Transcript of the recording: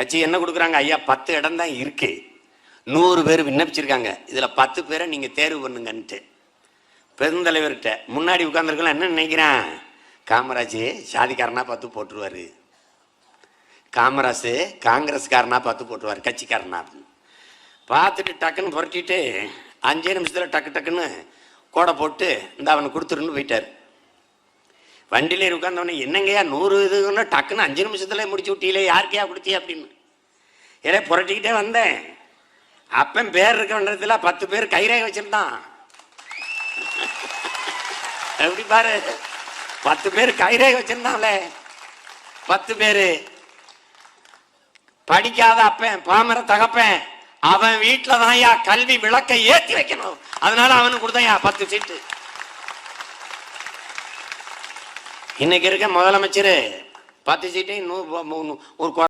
கட்சி என்ன கொடுக்குறாங்க? ஐயா 10 இடம் தான் இருக்கு, 100 பேர் விண்ணப்பிச்சிருக்காங்க, இதுல 10 பேரை நீங்க தேர்வு பண்ணுங்கன்ட்டு பெருந்தலைவர்கிட்ட முன்னாடி உட்கார்ந்துருக்கலாம். என்ன நினைக்கிறான்? காமராஜ் சாதிக்காரனா பார்த்து போட்டுருவாரு, காமராஜ் காங்கிரஸ்காரனா பார்த்து போட்டுருவாரு, கட்சிக்காரனா பார்த்துட்டு டக்குன்னு புரட்டிட்டு 5 நிமிஷத்துல டக்கு டக்குன்னு கோடை போட்டு இந்த அவனுக்கு கொடுத்துருன்னு போயிட்டாரு. வண்டியில உட்கார்ந்தவனே என்னங்கய்யா 100 இதுன்னா டக்குன்னு 5 நிமிஷத்துல முடிச்சு விட்டீங்களே, யாருக்கையா கொடுத்தியா அப்படின்னு ஏதே புரட்டிக்கிட்டே வந்தேன். அப்பன் பேர் இருக்க 10 பேர் கைரேகை வச்சிருந்தான். எப்படி பாரு, 10 பேர் கைரேகை வச்சிருந்தாங்களே, 10 பேரு படிக்காத அப்பன், பாமர தகப்பன், அவன் வீட்டுல தான் கல்வி விளக்கை ஏற்றி வைக்கணும், அதனால அவனுக்கு கொடுத்தான் 10 சீட்டு. இன்னைக்கு இருக்க முதலமைச்சர் 10 சீட்டையும் ஒரு